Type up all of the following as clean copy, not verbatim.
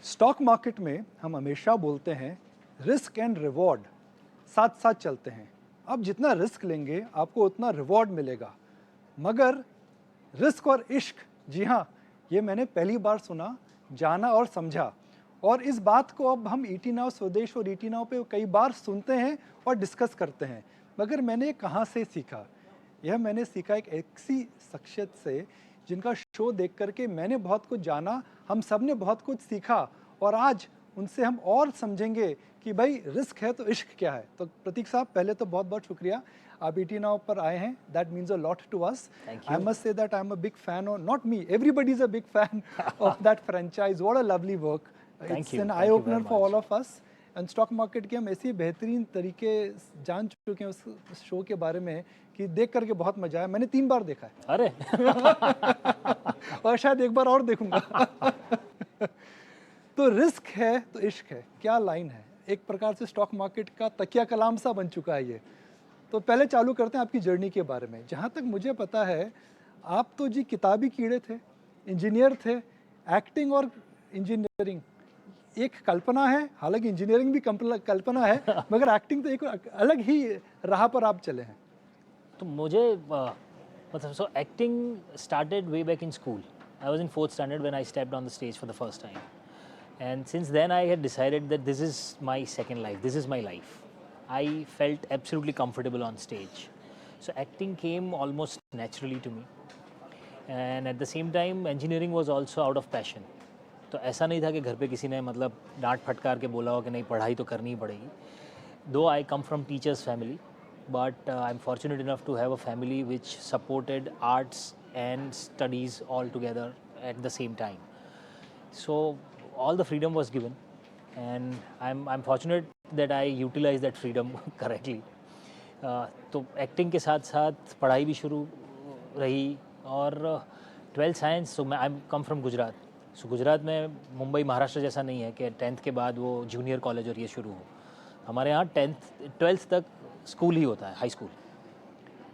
Stock market में हम हमेशा बोलते हैं रिस्क एंड रिवॉर्ड साथ साथ चलते हैं। आप जितना रिस्क लेंगे आपको उतना रिवॉर्ड मिलेगा। मगर रिस्क और इश्क, जी हाँ, ये मैंने पहली बार सुना, जाना और समझा। और इस बात को अब हम ईटी नाउ स्वदेश और ईटी नाउ पे कई बार सुनते हैं और डिस्कस करते हैं। मगर मैंने ये कहाँ से सीखा? यह मैंने सीखा एक ऐसी शख्सियत से जिनका शो देख करके मैंने बहुत कुछ जाना, हम सब ने बहुत कुछ सीखा। और आज उनसे हम और समझेंगे कि भाई रिस्क है तो इश्क क्या है। तो प्रतीक साहब, पहले तो बहुत बहुत शुक्रिया, आप ईटी नाउ पर आए हैं। That means a lot to us. I must say that I am a big fan, और not me, everybody is a big fan of that franchise. What a lovely work, it's an eye opener for all of us. And stock market के हम ऐसे बेहतरीन तरीके जान चुके हैं उस शो के बारे में कि देख करके बहुत मजा आया। मैंने 3 बार देखा है। अरे और शायद एक बार और देखूंगा। तो रिस्क है तो इश्क है, क्या लाइन है। एक प्रकार से स्टॉक मार्केट का तकिया कलाम सा बन चुका है ये। तो पहले चालू करते हैं आपकी जर्नी के बारे में। जहाँ तक मुझे पता है, आप तो जी किताबी कीड़े थे, इंजीनियर थे। एक्टिंग और इंजीनियरिंग एक कल्पना है, हालांकि इंजीनियरिंग भी कल्पना है, मगर एक्टिंग तो एक अलग ही राह पर आप चले हैं। तो मुझे मतलब so acting started way back in school. I was in 4th standard when I stepped on the stage for the first time. And since then I had decided that this is my second life, this is my life. I felt absolutely comfortable on stage. So acting came almost naturally to me. And at the same time engineering was also out of passion. तो ऐसा नहीं था कि घर पे किसी ने मतलब डांट फटकार के बोला हो कि नहीं पढ़ाई तो करनी ही पड़ेगी. Though I come from teachers family, but I'm fortunate enough to have a family which supported arts and studies all together at the same time. So all the freedom was given, and I'm fortunate that I utilized that freedom correctly. तो acting के साथ साथ पढ़ाई भी शुरू रही. और 12th science, सो मैं आई कम फ्रॉम गुजरात. सो गुजरात में मुंबई महाराष्ट्र जैसा नहीं है कि 10th के बाद वो जूनियर कॉलेज और ये शुरू हो. हमारे यहाँ 12th तक स्कूल ही होता है, high school.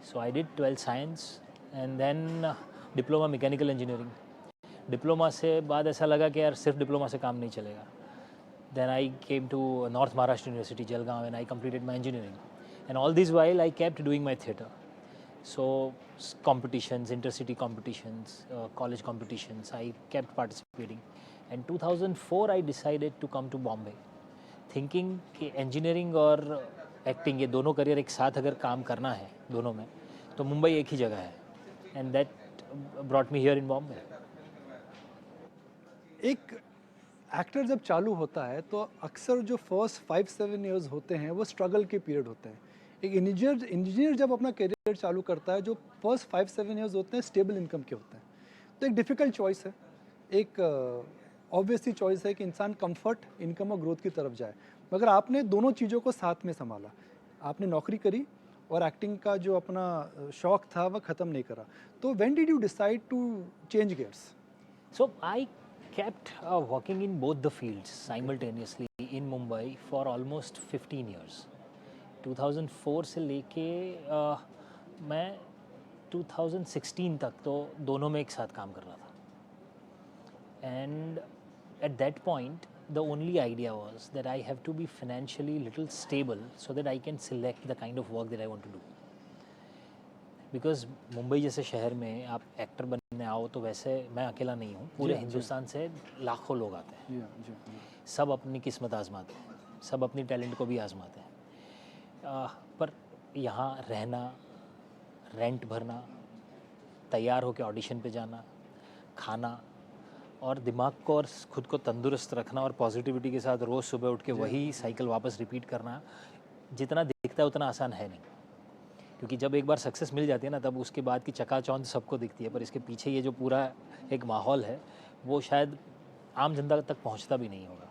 So I did 12th science and then diploma mechanical engineering. Diploma से बाद ऐसा लगा कि यार सिर्फ डिप्लोमा से काम नहीं चलेगा. Then I came to north Maharashtra university Jalgaon and I completed my engineering. And all this while I kept doing my theatre. So competitions, intercity competitions, college competitions, I kept participating. And 2004 I decided to come to Bombay, thinking कि engineering और acting ये दोनों career एक साथ अगर काम करना है दोनों में, तो मुंबई एक ही जगह है. And that brought me here in Bombay. एक एक्टर जब चालू होता है तो अक्सर जो फर्स्ट 5-7 ईयर्स होते हैं वो स्ट्रगल के पीरियड होते हैं। एक इंजीनियर जब अपना करियर चालू करता है, जो फर्स्ट 5-7 ईयर्स होते हैं स्टेबल इनकम के होते हैं। तो एक डिफ़िकल्ट चॉइस है, एक ऑब्वियसली चॉइस है कि इंसान कंफर्ट, इनकम और ग्रोथ की तरफ जाए। मगर आपने दोनों चीज़ों को साथ में संभाला। आपने नौकरी करी और एक्टिंग का जो अपना शौक़ था वह ख़त्म नहीं करा। तो when did you decide to change gears? So I kept working in both the fields simultaneously in Mumbai for almost 15 years. 2004 से लेके मैं 2016 तक तो दोनों में एक साथ काम कर रहा था. And at that point the only idea was that I have to be financially little stable so that I can select the kind of work that I want to do. Because Mumbai जैसे शहर में आप actor बनने आओ तो वैसे मैं अकेला नहीं हूँ, पूरे हिंदुस्तान से लाखों लोग आते हैं. सब अपनी किस्मत आजमाते हैं, सब अपनी टैलेंट को भी आजमाते हैं. पर यहाँ रहना, रेंट भरना, तैयार होकर ऑडिशन पे जाना, खाना और दिमाग को और खुद को तंदुरुस्त रखना और पॉजिटिविटी के साथ रोज़ सुबह उठ के वही साइकिल वापस रिपीट करना जितना दिखता है उतना आसान है नहीं. क्योंकि जब एक बार सक्सेस मिल जाती है ना, तब उसके बाद की चकाचौंध सबको दिखती है, पर इसके पीछे ये जो पूरा एक माहौल है वो शायद आम जनता तक पहुंचता भी नहीं होगा.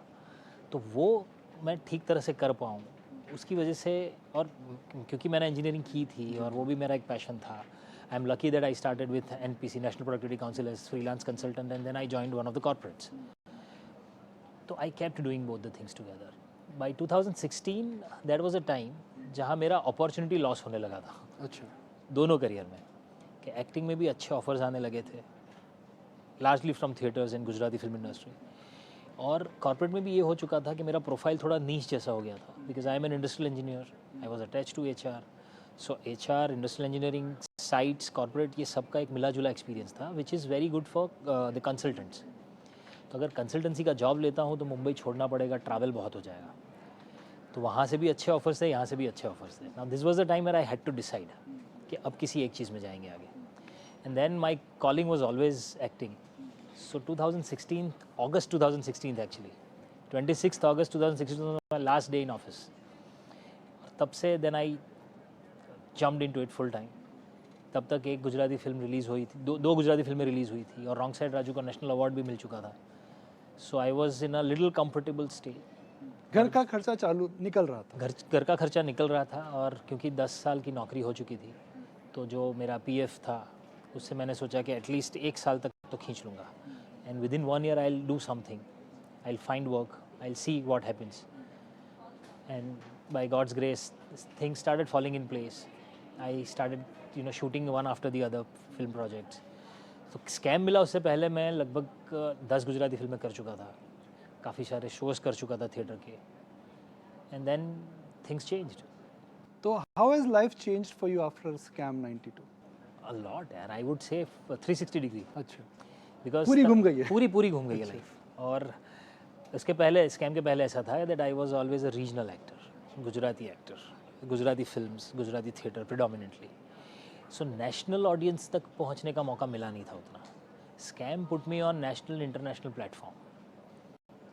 तो वो मैं ठीक तरह से कर पाऊँ उसकी वजह से, और क्योंकि मैंने इंजीनियरिंग की थी और वो भी मेरा एक पैशन था. I am lucky that I started with NPC, national productivity council, as freelance consultant, and then I joined one of the corporates. तो I kept doing both the things together. By 2016 that was a time जहाँ मेरा opportunity loss होने लगा था. अच्छा. दोनों career में, कि एक्टिंग में भी अच्छे ऑफर्स आने लगे थे, largely from theatres and Gujarati film industry. और कॉर्पोरेट में भी ये हो चुका था कि मेरा प्रोफाइल थोड़ा नीच जैसा हो गया था, because I am an industrial engineer, I was attach to HR. So HR, industrial engineering, sites, corporate, ये सबका एक मिला जुला एक्सपीरियंस था, which is very good for the consultants. तो अगर कंसल्टेंसी का जॉब लेता हूँ तो मुंबई छोड़ना पड़ेगा, ट्रैवल बहुत हो जाएगा. तो वहाँ से भी अच्छे ऑफर्स थे, यहाँ से भी अच्छे ऑफर्स थे. Now this was the time where I had to decide कि अब किसी एक चीज़ में जाएंगे आगे. And then my calling was always acting. So 2016, August 2016 actually, 26 August 2016 my last day in office. तब से then I jumped into it full time. तब तक एक गुजराती फिल्म रिलीज़ हुई थी, दो गुजराती फिल्में रिलीज़ हुई थी, और रॉन्ग साइड राजू का नेशनल अवार्ड भी मिल चुका था. So I was in a little comfortable stage. घर का खर्चा चालू निकल रहा था. घर का खर्चा निकल रहा था, और क्योंकि 10 साल की नौकरी हो चुकी थी, तो जो मेरा PF था उससे मैंने सोचा कि एटलीस्ट 1 साल तक तो खींच लूँगा. And within 1 year I will do something, I will find work, I will see what happens. And by God's grace things started falling in place. I started shooting one after the other film projects. तो scam मिला उससे पहले मैं लगभग 10 गुजराती फिल्में कर चुका था, काफ़ी सारे शोज़ कर चुका था थिएटर के. एंड देन थिंग्स चेंज्ड तो how has life changed for you after scam 92? A lot यार. आई वुड से 360 डिग्री, अच्छा, बिकॉज पूरी घूम गई है. पूरी घूम गई है लाइफ. और उसके पहले, स्कैम के पहले ऐसा था that I was always a regional actor, Gujarati actor, Gujarati films, Gujarati theatre predominantly. So national audience तक पहुंचने का मौका मिला नहीं था उतना. Scam put me on national international platform.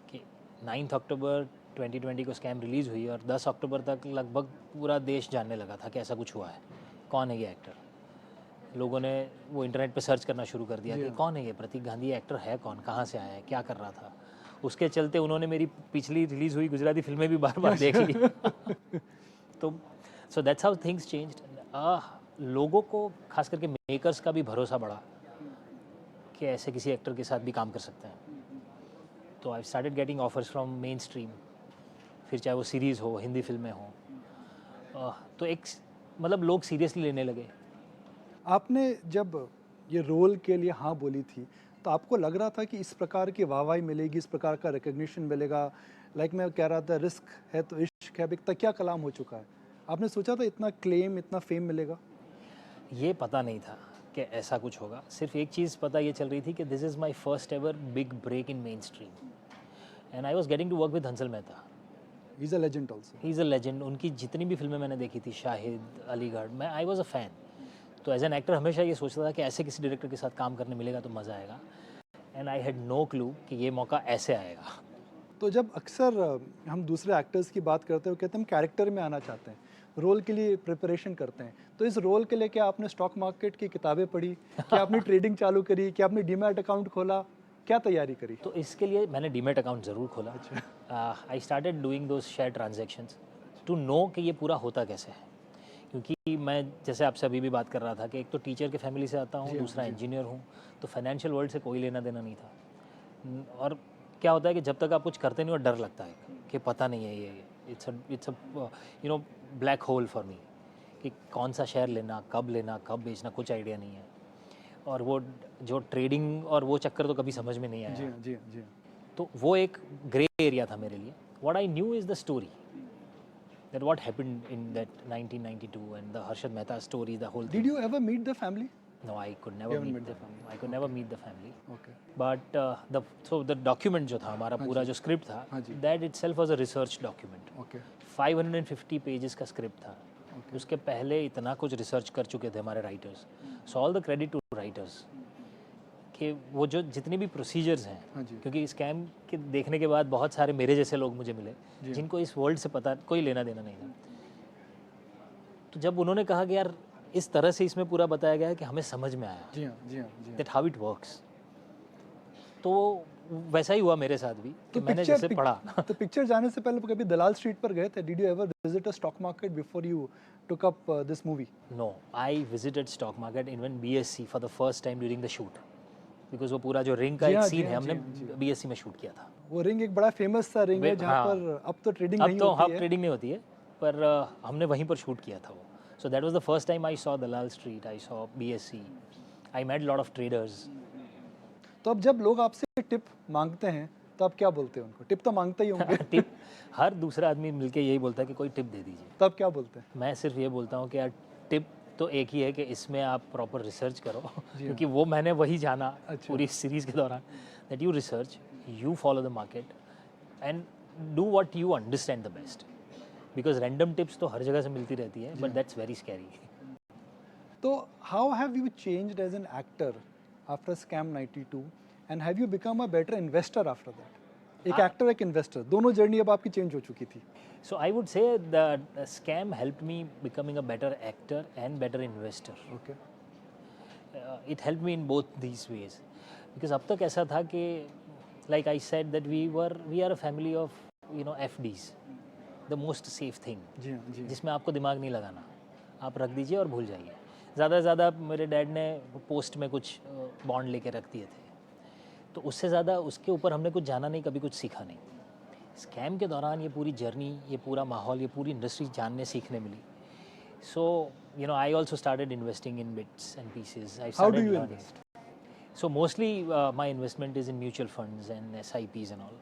कि 9 अक्टूबर 2020 को स्कैम रिलीज़ हुई, और 10 अक्टूबर तक लगभग पूरा देश जानने लगा था कि ऐसा कुछ हुआ है. कौन है ये एक्टर? लोगों ने वो इंटरनेट पे सर्च करना शुरू कर दिया कि कौन है ये प्रतीक गांधी, ये एक्टर है कौन, कहाँ से आया है, क्या कर रहा था. उसके चलते उन्होंने मेरी पिछली रिलीज़ हुई गुजराती फिल्में भी बार बार देख ली. तो so that's how things changed. लोगों को, खास करके मेकर्स का भी भरोसा बढ़ा कि ऐसे किसी एक्टर के साथ भी काम कर सकते हैं. तो I started getting offers from main stream, फिर चाहे वो सीरीज़ हो, हिंदी फिल्में हों. तो एक मतलब लोग सीरियसली लेने लगे. आपने जब ये रोल के लिए हाँ बोली थी, तो आपको लग रहा था कि इस प्रकार की वाहवाही मिलेगी, इस प्रकार का रिकग्निशन मिलेगा? लाइक मैं कह रहा था, रिस्क है तो इश्क है, अब एक तकिया कलाम हो चुका है. आपने सोचा था इतना क्लेम, इतना फेम मिलेगा? ये पता नहीं था कि ऐसा कुछ होगा. सिर्फ एक चीज़ पता ये चल रही थी कि this is my first ever big break in mainstream. And I was getting to work with Hansal Mehta. He is a legend also. He is a legend. उनकी जितनी भी फिल्में मैंने देखी थी, शाहिद, अलीगढ़, मैं आई वॉज अ फ़ैन. तो एज एन एक्टर हमेशा ये सोचता था कि ऐसे किसी डायरेक्टर के साथ काम करने मिलेगा तो मज़ा आएगा. And I had no clue कि ये मौका ऐसे आएगा. तो जब अक्सर हम दूसरे एक्टर्स की बात करते हैं, वो कहते हैं हम कैरेक्टर में आना चाहते हैं, रोल के लिए प्रिपरेशन करते हैं. तो इस रोल के लिए क्या आपने स्टॉक मार्केट की किताबें पढ़ी, क्या आपने ट्रेडिंग चालू करी, क्या आपने डीमैट अकाउंट खोला, क्या तैयारी करी? तो इसके लिए मैंने डीमेट अकाउंट ज़रूर खोला. I started doing those share transactions to know कि ये पूरा होता कैसे है. क्योंकि मैं जैसे आपसे अभी भी बात कर रहा था कि एक तो टीचर के फैमिली से आता हूँ, दूसरा इंजीनियर हूँ, तो फाइनेंशियल वर्ल्ड से कोई लेना देना नहीं था. और क्या होता है कि जब तक आप कुछ करते नहीं हो, डर लगता है कि पता नहीं है, ये it's a black hole for me, कि कौन सा शेयर लेना, कब बेचना, कुछ आइडिया नहीं है. और वो जो ट्रेडिंग और वो चक्कर तो कभी समझ में नहीं आया. जी जी. तो वो एक ग्रे एरिया था मेरे लिए. What I knew is the story, that what happened in that 1992 and the Harshad Mehta story, the whole Did thing. you ever meet the family? No, I could never haven't meet met the the family. I could never meet the family. Okay. But the document जो था हमारा, पूरा जो script था, हाँ जी. that itself was a research document. Okay. 550 pages का script था. उसके पहले इतना कुछ रिसर्च कर चुके थे हमारे writers. So all the credit to writers कि वो जो जितने भी प्रोसीजर्स हैं, हाँ जी. क्योंकि स्कैम के देखने के बाद बहुत सारे मेरे जैसे लोग मुझे मिले जिनको इस वर्ल्ड से पता कोई लेना देना नहीं था. तो जब उन्होंने कहा कि यार इस तरह से इसमें पूरा बताया गया है कि हमें समझ में आया जी हाँ जी हाँ जी हाँ. That how it works. तो वैसा ही हुआ मेरे साथ भी कि मैंने जैसे पढ़ा. तो पिक्चर जाने से पहले कभी दलाल स्ट्रीट पर गए थे? Did you ever visit a stock market before you took up this movie? No, I visited stock market even BSc for the first time during the shoot, because वो पूरा जो रिंग का एक सीन है हमने BSc में shoot किया था. वो रिंग एक बड़ा फेमस सा रिंग है जहाँ पर अब तो ट्रेडिंग नहीं अब तो होती है. ट्रेडिंग नहीं होती है, पर हमने वहीं पर शूट किया था वो. So that was the first time I saw Dalal street, I saw BSc, I met lot of traders. तो अब जब लोग आपसे टिप मांगते हैं, तो आप क्या बोलते हैं उनको? टिप तो मांगते ही होंगे। टिप, हर दूसरा आदमी मिलके यही बोलता है कि कोई टिप दे दीजिए। तब क्या बोलते हैं? मैं सिर्फ ये बोलता हूँ कि यार टिप तो एक ही है कि इसमें आप प्रॉपर रिसर्च करो जी क्योंकि वो मैंने वही जाना अच्छा। पूरी सीरीज़ के दौरान, that you research, you follow the market and do what you understand the best, because random tips तो हर जगह से मिलती रहती है, बट दैट्स वेरी स्कैरी। तो how have you changed as an actor after scam 92 and have you become a better investor after that? एक actor एक इन्वेस्टर दोनों जर्नी अब आपकी चेंज हो चुकी थी। So I would say that the scam helped me becoming a better actor and better investor. Okay It helped me in both these ways because अब तक ऐसा था कि like I said that we are a family of FDs, the most safe thing, जी हाँ जी जिसमें आपको दिमाग नहीं लगाना, आप रख दीजिए और भूल जाइए। ज़्यादा से ज़्यादा मेरे डैड ने पोस्ट में कुछ बॉन्ड लेके रख दिए थे, तो उससे ज़्यादा उसके ऊपर हमने कुछ जाना नहीं, कभी कुछ सीखा नहीं। स्कैम के दौरान ये पूरी जर्नी, ये पूरा माहौल, ये पूरी इंडस्ट्री जानने सीखने मिली। So I also started investing in bits and pieces. I how do started you learning. Invest? So mostly my investment is in mutual funds and SIPs and all.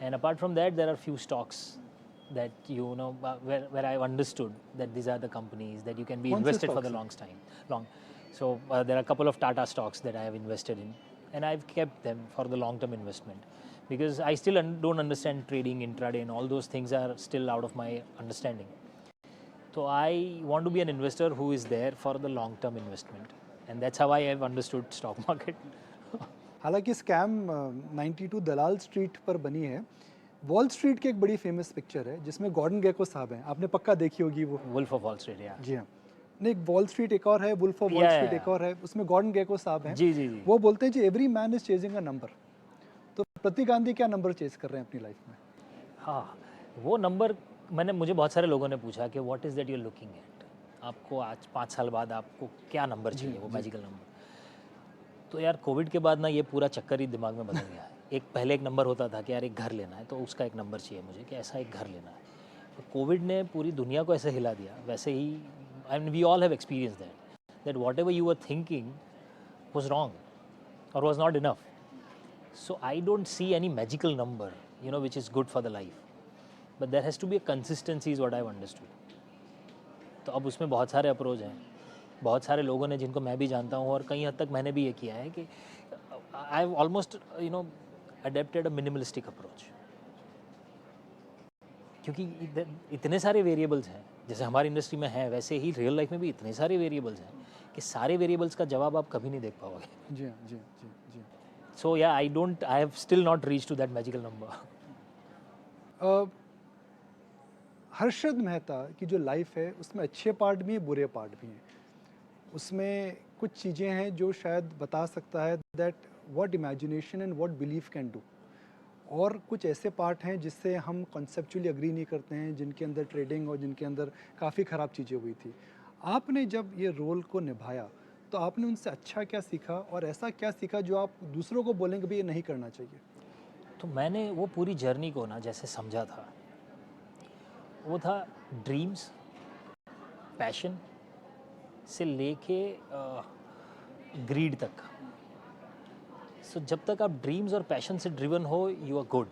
And apart from that, there are few stocks that where I've understood that these are the companies that you can be कौन से invested for the stocks हैं? long. So there are a couple of Tata stocks that I have invested in, and I've kept them for the long-term investment because I still don't understand trading, intraday, and all those things are still out of my understanding. So I want to be an investor who is there for the long-term investment, and that's how I have understood stock market. हालांकि scam 92 दलाल street पर बनी है। Wall street की एक बड़ी famous picture है जिसमें Gordon gecko साहब हैं, आपने पक्का देखी होगी वो। Wolf of Wall Street, yeah. जी हाँ, नहीं वॉल स्ट्रीट एक और है, wolf of wall Yeah, street yeah, एक और है, उसमें गॉर्डन गेको साहब हैं। जी जी जी। वो बोलते हैं जी every man is chasing a number. तो प्रतीक गांधी क्या नंबर चेज कर रहे हैं अपनी लाइफ में? हाँ, वो नंबर मुझे बहुत सारे लोगों ने पूछा कि what is that you are looking at, आपको आज 5 साल बाद आपको क्या नंबर चाहिए, वो मैजिकल नंबर। तो यार कोविड के बाद ना ये पूरा चक्कर ही दिमाग में बदल गया है। पहले एक नंबर होता था कि यार एक घर लेना है, तो उसका एक नंबर चाहिए मुझे कि ऐसा एक घर लेना है। तो कोविड ने पूरी दुनिया को ऐसे हिला दिया, वैसे ही I mean we all have experience that whatever you were thinking was wrong और was not enough. So I don't see any magical number which is good for the life, but there has to be a consistency is what I have understood. तो अब उसमें बहुत सारे approach हैं, बहुत सारे लोगों ने जिनको मैं भी जानता हूँ, और कई हद तक मैंने भी ये किया है कि I have almost adapted a minimalistic approach, क्योंकि इतने सारे वेरिएबल्स हैं, जैसे हमारी इंडस्ट्री में है वैसे ही रियल लाइफ में भी इतने सारे वेरिएबल्स हैं कि सारे वेरिएबल्स का जवाब आप कभी नहीं देख पाओगे। जी हाँ जी जी जी। So yeah I have still not reach to that magical number. Harshad Mehta की जो लाइफ है उसमें अच्छे पार्ट भी हैं, बुरे पार्ट भी हैं। उसमें कुछ चीज़ें हैं जो शायद बता सकता है that what imagination and what belief can do, और कुछ ऐसे पार्ट हैं जिससे हम कॉन्सेप्चुअली अग्री नहीं करते हैं, जिनके अंदर ट्रेडिंग और जिनके अंदर काफ़ी ख़राब चीज़ें हुई थी। आपने जब ये रोल को निभाया तो आपने उनसे अच्छा क्या सीखा, और ऐसा क्या सीखा जो आप दूसरों को बोलेंगे भी ये नहीं करना चाहिए? तो मैंने वो पूरी जर्नी को ना जैसे समझा था, वो था ड्रीम्स, पैशन से लेके ग्रीड तक। सो जब तक आप ड्रीम्स और पैशन से ड्रिवन हो, you are good,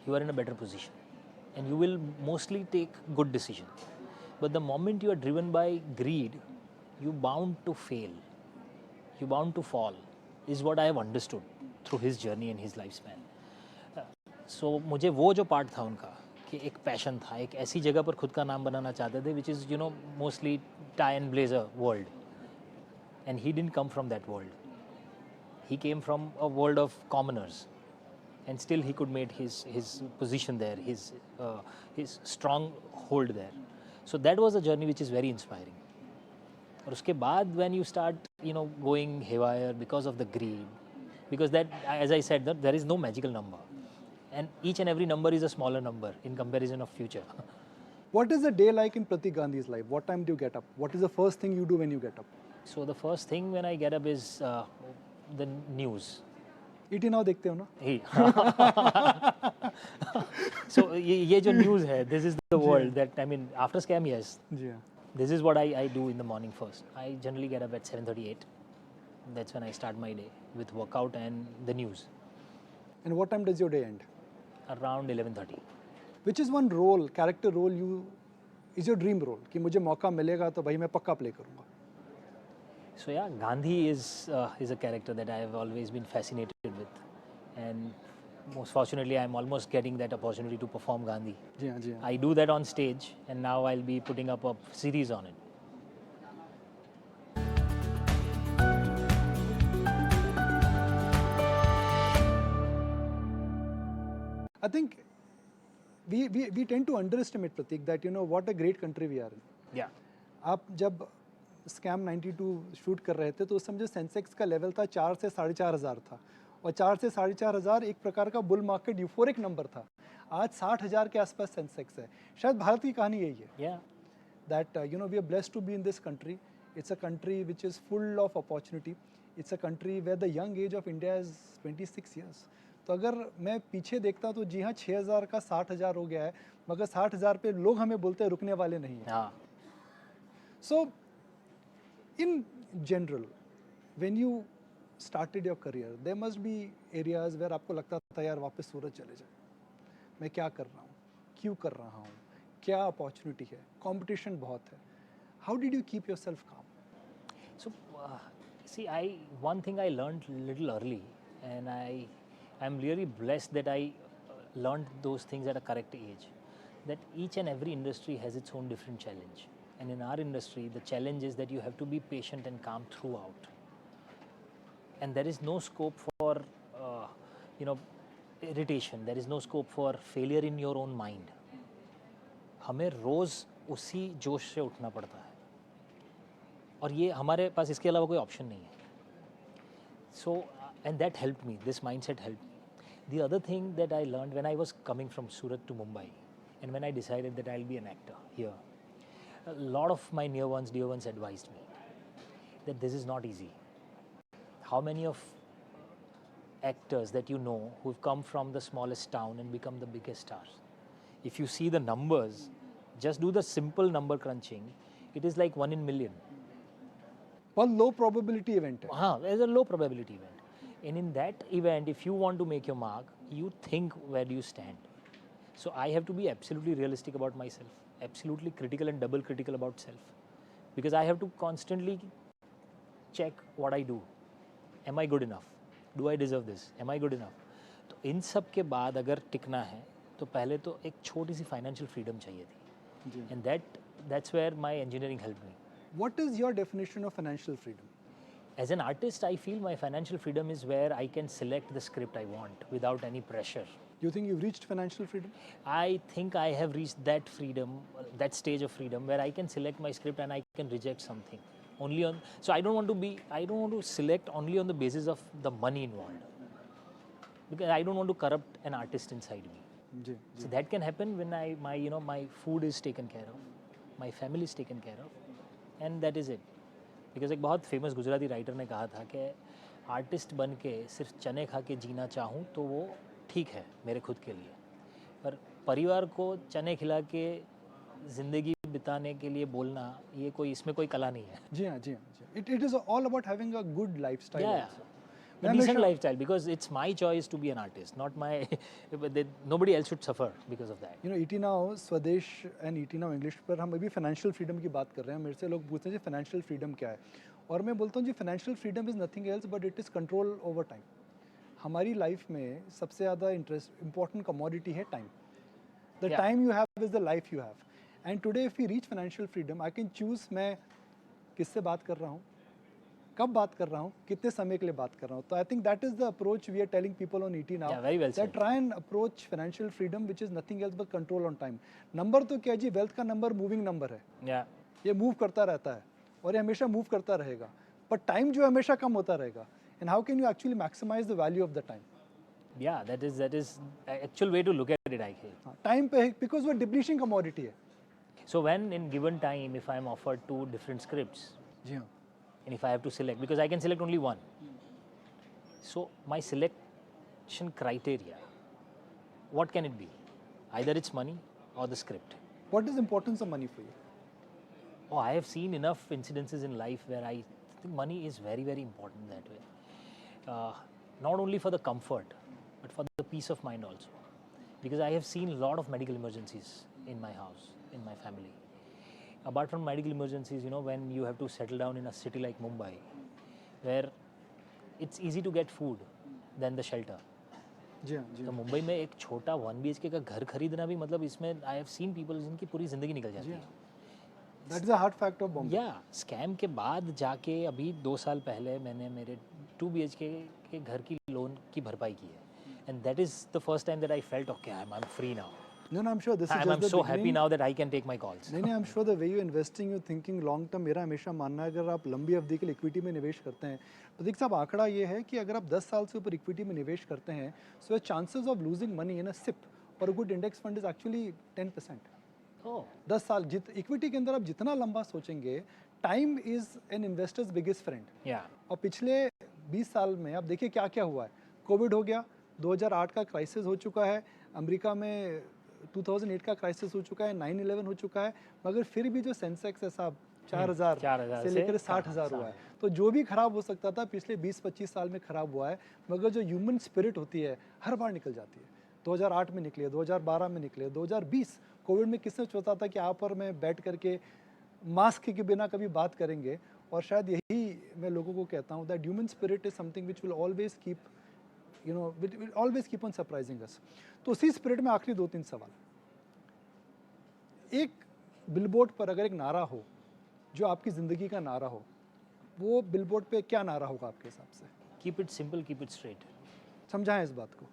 you are in a better position and you will mostly take good decision. But the moment you are driven by greed, you bound to fail, you bound to fall, is what I have understood through his journey and his life span. So मुझे वो जो part था उनका कि एक passion था, एक ऐसी जगह पर खुद का नाम बनाना चाहते थे which is mostly tie and blazer world, and he didn't come from that world, he came from a world of commoners, and still he could make his position there, his strong hold there. So that was a journey which is very inspiring. और उसके बाद when you start going haywire because of the greed, because that, as I said, that there is no magical number, and each and every number is a smaller number in comparison of future. What is a day like in Pratik Gandhi's life? What time do you get up? What is the first thing you do when you get up? So the first thing when I get up is the news. ET Now देखते हो ना? Hey. So ये जो news है, this is the world that, I mean, after scam, yes, जी हाँ। this is what I do in the morning first. I generally get up at 7:38. That's when I start my day with workout and the news. And what time does your day end? around 11:30. Which is one role, character role you is your dream role कि मुझे मौका मिलेगा तो भाई मैं पक्का play करूँगा. So yeah, Gandhi is a character that I have always been fascinated with, and most fortunately, I'm almost getting that opportunity to perform Gandhi. जी हाँ, जी हाँ. I do that on stage, and now I'll be putting up a series on it. I think we tend to underestimate, Pratik, that what a great country we are in. Yeah. आप जब scam 92 shoot कर रहे थे तो उस समझो Sensex का level था 4 से 4,500 था और 4 से 4,500 एक प्रकार का बुल मार्केट यूफोरिक नंबर था. आज 60,000 के आसपास सेंसेक्स है. शायद भारत की कहानी यही है. Yeah. That we are blessed to be in this country. It's a country which is full of opportunity. It's a country where the young age of India is 26 years. तो अगर मैं पीछे देखता तो जी हाँ 6,000 का 60,000 हो गया है, मगर 60,000 पे लोग हमें बोलते हैं रुकने वाले नहीं हैं. हाँ. So in general, when you started your career, there must be areas where आपको लगता था यार वापस सूरत चले जाए. मैं क्या कर रहा हूँ, क्यों कर रहा हूँ, क्या अपॉर्चुनिटी है, कंपटीशन बहुत है. How did you keep your self काम? So, see, one thing I learned little early, and I'm really blessed that I learned those things at a correct age. That each and every industry has its own different challenge, and in our industry, the challenge is that you have to be patient and calm throughout, and there is no scope for irritation. There is no scope for failure in your own mind. हमें रोज़ उसी जोश से उठना पड़ता है और ये हमारे पास इसके अलावा कोई ऑप्शन नहीं है. So, and that helped me, this mindset helped me. The other thing that I learned when I was coming from Surat to Mumbai, and when I decided that I'll be an actor here, a lot of my near ones, dear ones advised me that this is not easy. How many of actors that you know who've come from the smallest town and become the biggest stars? If you see the numbers, just do the simple number crunching, it is like 1 in million. बहुत लो probability event है. हाँ, there's a low probability event. And in that event, if you want to make your mark, you think where do you stand. So I have to be absolutely realistic about myself, absolutely critical and double critical about self. Because I have to constantly check what I do. Am I good enough? Do I deserve this? Am I good enough? तो इन सब के बाद अगर टिकना है तो पहले तो एक छोटी सी फाइनेंशियल फ्रीडम चाहिए थी. And that's where my engineering helped me. What is your definition of financial freedom? As an artist, I feel my financial freedom is where I can select the script I want without any pressure. You think you've reached financial freedom? I think I have reached that freedom, that stage of freedom where I can select my script and I can reject something. So I don't want to select only on the basis of the money involved. Because I don't want to corrupt an artist inside me. जी. So that can happen when my food is taken care of, my family is taken care of, and that is it. Because एक बहुत famous Gujarati writer ने कहा था कि artist बन के सिर्फ चने खा के जीना चाहूँ तो वो ठीक है मेरे खुद के लिए, पर परिवार को चने खिला के ज़िंदगी बिताने के लिए बोलना ये कोई इसमें कोई कला नहीं है. जी हाँ, जी हाँ, जी. It is all about having a good lifestyle. Yeah. A decent lifestyle, because it's my choice to be an artist, not my. Nobody else should suffer because of that. ET Now, स्वदेश and ET Now English पर हम अभी financial freedom की बात कर रहे हैं. मेरे से लोग पूछते हैं जी फाइनेंशियल फ्रीडम क्या है, और मैं बोलता हूँ जी financial freedom is nothing else but it is control over time. हमारी लाइफ में सबसे ज़्यादा इंपॉर्टेंट कमोडिटी है time. The time you have is the life you have. And today if you reach financial freedom, I can choose मैं किससे बात कर रहा हूँ, कब बात कर रहा हूँ, कितने समय के लिए बात कर रहा हूँ. तो I think that is the approach we are telling people on ET now. That try and approach financial freedom which is nothing else but control on time. Number तो क्या जी, वेल्थ का नंबर मूविंग नंबर है. ये move करता रहता है और ये हमेशा मूव करता रहेगा, पर टाइम जो हमेशा कम होता रहेगा. And how can you actually maximise the value of the time? Yeah, that is actual way to look at it, I feel. Time पे बिकॉज वो डिप्लीशिंग कमोडिटी है. So when in given time, if I am offered 2 different scripts, जी हाँ. and if I have to select, because I can select only one, so my selection criteria, what can it be? Either it's money or the script. What is the importance of money for you? Oh, I have seen enough incidences in life where I think money is very, very important that way. Not only for the comfort, but for the peace of mind also. because I have seen a lot of medical emergencies in my house, in my family. Apart from medical emergencies, you know, when you have to settle down in a city like Mumbai, where it's easy to get food than the shelter. जी हाँ जी तो हाँ मुंबई में एक छोटा 1 BHK का घर खरीदना भी मतलब इसमें आई हैव सीन पीपल जिनकी पूरी ज़िंदगी निकल जाती है. That is a hard fact of Bombay या स्कैम के बाद जाके अभी 2 साल पहले मैंने मेरे 2 BHK के घर की लोन की भरपाई की है. And that is the first time that I felt okay I am free now. No no I am sure this is I just am the so happy now that I can take my calls. नहीं नहीं I am sure the way you investing you thinking long term मेरा हमेशा मानना है अगर आप लंबी अवधि के लिए इक्विटी में निवेश करते हैं प्रदीप साहब आंकड़ा ये है कि अगर आप 10 साल से ऊपर इक्विटी में निवेश करते हैं so chances of losing money in a SIP और a good index fund is actually 10%. ओह 10 साल इक्विटी के अंदर आप जितना लंबा सोचेंगे time is an investor's biggest friend. या और पिछले 20 साल में आप देखिए क्या क्या हुआ है. कोविड हो गया, 2008 का क्राइसिस हो चुका है, अमेरिका में 2008 का क्राइसिस हो चुका है, 9/11 हो चुका है, मगर फिर भी जो सेंसेक्स है साहब 4,000 4,000 से लेकर 60,000 हुआ है. तो जो भी खराब हो सकता था पिछले 20-25 साल में खराब हुआ है, मगर जो ह्यूमन स्पिरिट होती है हर बार निकल जाती है. 2008 में निकले, 2012 में निकले, 2020 कोविड में किसने सोचा था कि आप और मैं बैठ करके मास्क के बिना कभी बात करेंगे. और शायद यही मैं लोगों को कहता हूँ that human spirit is something which will always keep you know will always keep on surprising us. तो उसी स्पिरिट में आखिरी 2-3 सवाल. एक बिलबोर्ड पर अगर एक नारा हो जो आपकी ज़िंदगी का नारा हो, वो बिलबोर्ड पे क्या नारा होगा आपके हिसाब से? Keep it simple, keep it straight. समझाएं इस बात को.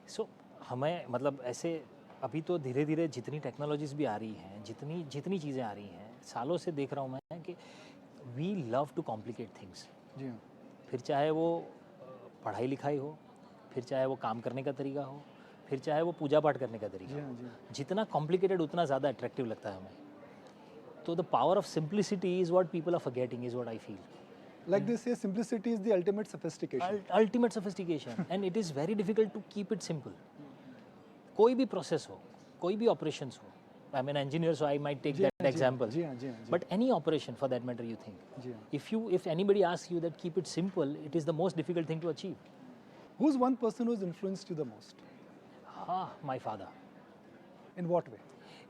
सो हमें मतलब ऐसे अभी तो धीरे धीरे जितनी टेक्नोलॉजीज भी आ रही हैं, जितनी जितनी चीज़ें आ रही हैं, सालों से देख रहा हूँ मैं कि we love to complicate things. जी हाँ फिर चाहे वो पढ़ाई लिखाई हो, फिर चाहे वो काम करने का तरीका हो, फिर चाहे वो पूजा पाठ करने का तरीका जी हो. हाँ जी हाँ. जितना कॉम्प्लिकेटेड उतना ज़्यादा अट्रैक्टिव लगता है हमें. तो the power of simplicity is what people are forgetting, is what I feel. Like they say, simplicity is the ultimate sophistication. Ultimate sophistication and it is very difficult to keep it simple. कोई भी process हो, कोई भी operations हो, I am an engineer so I might take that example, जी हाँ जी हाँ जी but any operation for that matter you think, जी हाँ. if anybody asks you that keep it simple, it is the most difficult thing to achieve. Who's one person who's influenced you the most? My father, In what way?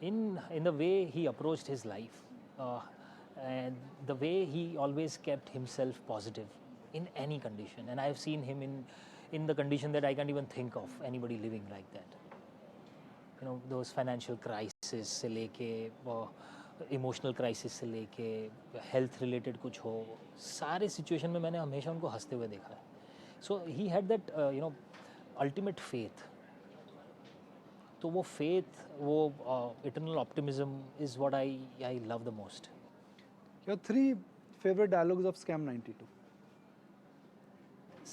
in the way he approached his life, and the way he always kept himself positive in any condition, and I have seen him in the condition that I can't even think of anybody living like that. You know, those financial crisis से लेके emotional crisis से लेके health related कुछ हो, सारे situation में मैंने हमेशा उनको हंसते हुए देखा है. So he had that you know ultimate faith. तो वो फेथ, वो eternal optimism is what I love the most. Your 3 favorite dialogues of Scam 92.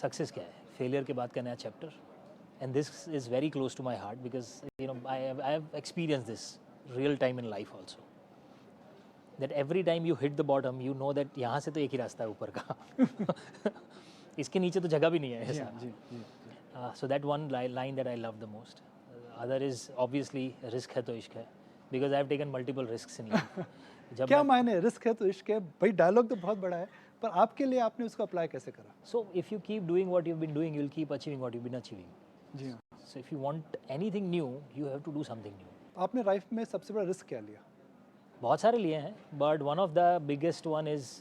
Success क्या है? फेलियर के बाद का नया chapter. And this is very close to my heart because you know I have experience this real time in life also. That every time you hit the bottom you know that यहाँ से तो एक ही रास्ता है ऊपर का. इसके नीचे तो जगह भी नहीं है जी ऐसा. हाँ जी जी. So that one line that I love the most. Other is obviously risk है तो इश्क है, because I have taken multiple risks in life. जब क्या मैं- मायने रिस्क है तो इश्क है भाई. डायलॉग तो बहुत बड़ा है पर आपके लिए आपने उसको अप्लाई कैसे करा? So if you keep doing what you've been doing, you'll keep achieving what you've been achieving. जी हाँ. So if you want anything new, you have to do something new. आपने लाइफ में सबसे बड़ा रिस्क क्या लिया? बहुत सारे लिए हैं, but one of the biggest one is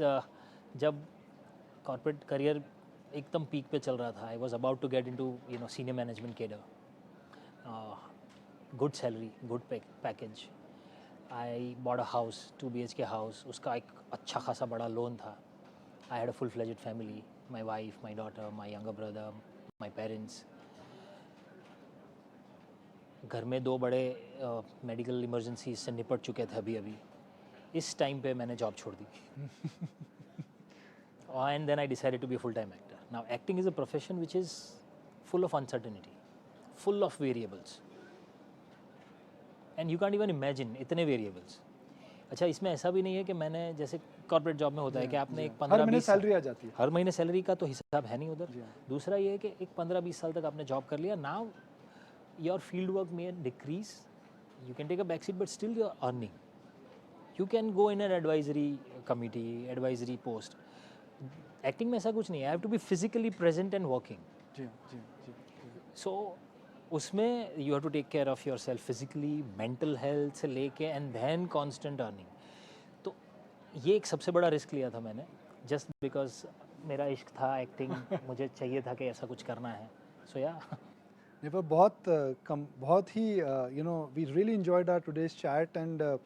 जब corporate career एकदम पीक पे चल रहा था. I was about to get into senior management cadre. Good salary, good package. I bought a house, 2 BHK house. उसका एक अच्छा खासा बड़ा लोन था. I had a full-fledged family, my wife, my daughter, my younger brother, my parents. घर में 2 बड़े medical emergency से निपट चुके थे अभी. इस टाइम पे मैंने जॉब छोड़ दी. And then I decided to be a full-time actor. Now acting is a profession which is full of uncertainty, full of variables. And you can't even imagine इतने variables. अच्छा, इसमें ऐसा भी नहीं है कि मैंने जैसे कॉर्पोरेट जॉब में होता है कि आपने एक 15-20 हर महीने सैलरी आ जाती है. हर महीने सैलरी का तो हिसाब है नहीं उधर. जी हाँ. दूसरा ये है कि एक 15-20 साल तक आपने जॉब कर लिया. Now your field work may decrease, you can take a back seat but still you are earning. You can go in an advisory committee, advisory post. Acting में ऐसा कुछ नहीं है. I have to be physically present and working. जी हाँ जी जी. So उसमें you have to take care of yourself physically, mental health से लेके एंड देन कांस्टेंट अर्निंग। तो ये एक सबसे बड़ा रिस्क लिया था मैंने, जस्ट बिकॉज़ मेरा इश्क था एक्टिंग, मुझे चाहिए था कि ऐसा कुछ करना है। सो या नहीं पर बहुत ही you know we really enjoyed our today's chat and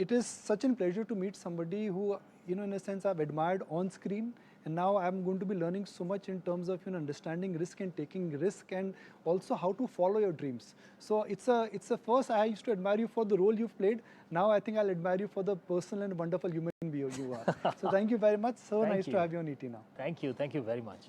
it is such a pleasure to meet somebody who, you know, in a sense I've admired on screen, and now I'm going to be learning so much in terms of, you know, understanding risk and taking risk, and also how to follow your dreams. So it's a first I used to admire you for the role you've played. Now I think I'll admire you for the personal and wonderful human being you are. So thank you very much. So Thank nice you. to have you on ET Now. Thank you very much.